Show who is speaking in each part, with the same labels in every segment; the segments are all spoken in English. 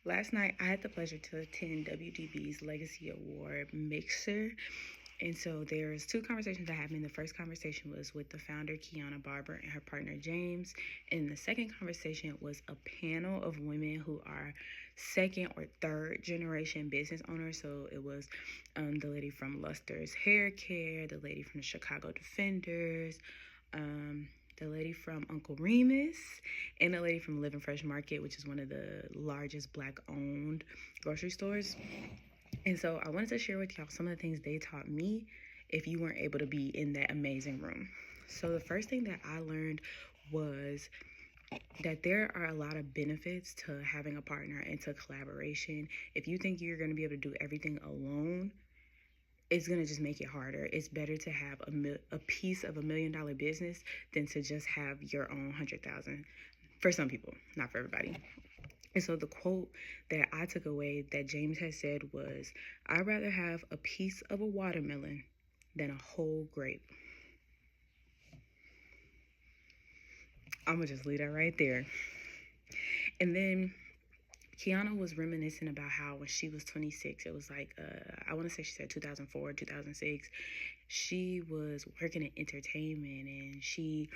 Speaker 1: Last night, I had the pleasure to attend WDB's Legacy Award Mixer. And so there's two conversations that happened. The first conversation was with the founder, Kiana Barber, and her partner, James. And the second conversation was a panel of women who are second or third generation business owners. So it was the lady from Luster's Hair Care, the lady from the Chicago Defenders, the lady from Uncle Remus, and the lady from Living Fresh Market, which is one of the largest Black-owned grocery stores. And so I wanted to share with y'all some of the things they taught me if you weren't able to be in that amazing room. So the first thing that I learned was that there are a lot of benefits to having a partner and to collaboration. If you think you're going to be able to do everything alone, it's going to just make it harder. It's better to have a piece of $1 million business than to just have your own 100,000 for some people, not for everybody. And so the quote that I took away that James had said was, "I'd rather have a piece of a watermelon than a whole grape." I'm going to just leave that right there. And then Kiana was reminiscing about how when she was 26, it was like, I want to say she said 2004, 2006, she was working in entertainment and she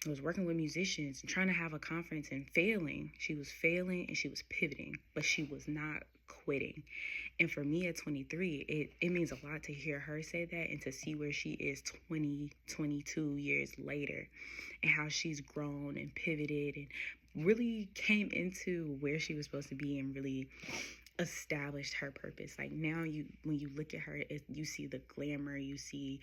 Speaker 1: was working with musicians and trying to have a conference and failing. She was failing and she was pivoting, but she was not quitting. And for me at 23, it means a lot to hear her say that and to see where she is 22 years later and how she's grown and pivoted and really came into where she was supposed to be and really established her purpose. Like now when you look at her, you see the glamour, you see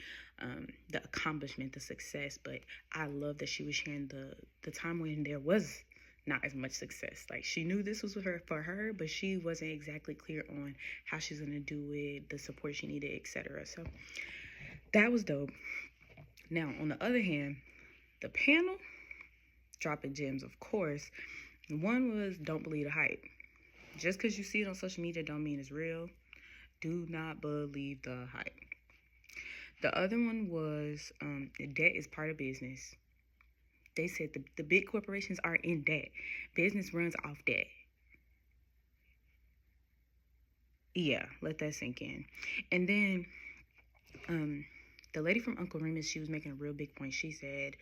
Speaker 1: the accomplishment, the success. But I love that she was sharing the time when there was not as much success. Like she knew this was for her, but she wasn't exactly clear on how she's gonna do it, the support she needed, etc. So that was dope. Now on the other hand, the panel dropping gems, of course. One was don't believe the hype. Just because you see it on social media don't mean it's real. Do not believe the hype. The other one was debt is part of business. They said the big corporations are in debt. Business runs off debt. Yeah, let that sink in. And then the lady from Uncle Remus, she was making a real big point. She said,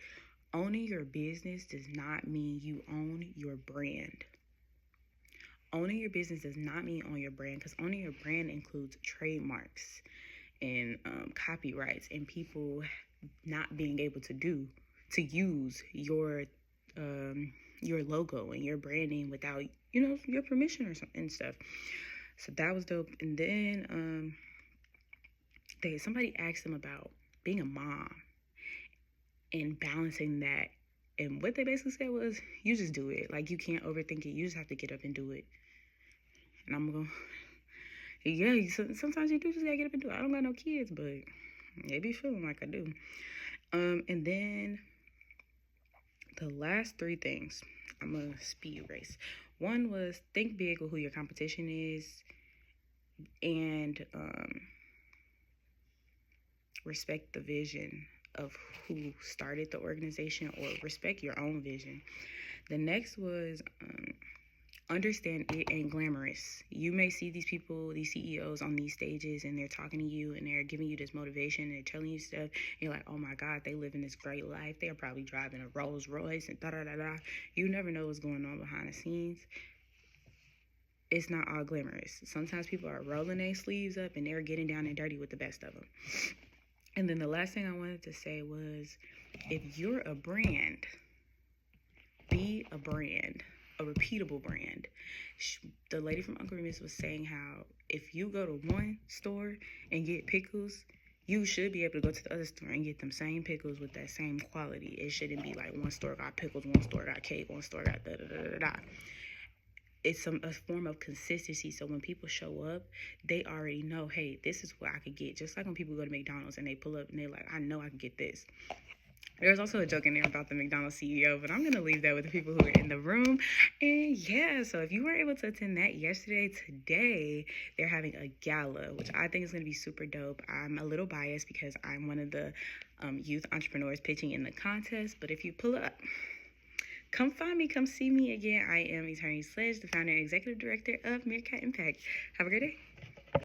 Speaker 1: owning your business does not mean you own your brand. Owning your business does not mean own your brand, because owning your brand includes trademarks and copyrights and people not being able to use your logo and your branding without your permission or something and stuff. So that was dope. And then somebody asked them about being a mom and balancing that. And what they basically said was, you just do it. Like, you can't overthink it. You just have to get up and do it. And I'm going, yeah, sometimes you do just gotta get up and do it. I don't got no kids, but they be feeling like I do. And then the last three things, I'm going to speed race. One was think big with who your competition is, and respect the vision of who started the organization, or respect your own vision. The next was understand it ain't glamorous. You may see these people, these CEOs on these stages, and they're talking to you and they're giving you this motivation and they're telling you stuff. And you're like, oh my God, they living this great life. They're probably driving a Rolls Royce and da-da-da-da. You never know what's going on behind the scenes. It's not all glamorous. Sometimes people are rolling their sleeves up and they're getting down and dirty with the best of them. And then the last thing I wanted to say was, if you're a brand, be a brand, a repeatable brand. The lady from Uncle Remus was saying how if you go to one store and get pickles, you should be able to go to the other store and get them same pickles with that same quality. It shouldn't be like one store got pickles, one store got cake, one store got da-da-da-da-da. It's a form of consistency. So when people show up, they already know, hey, this is what I could get. Just like when people go to McDonald's and they pull up and they're like, I know I can get this. There's also a joke in there about the McDonald's CEO, but I'm going to leave that with the people who are in the room. And yeah, so if you weren't able to attend that yesterday, today they're having a gala, which I think is going to be super dope. I'm a little biased because I'm one of the youth entrepreneurs pitching in the contest, but if you pull up, come find me. Come see me again. I am Attorney Sledge, the founder and executive director of Meerkat Impact. Have a great day.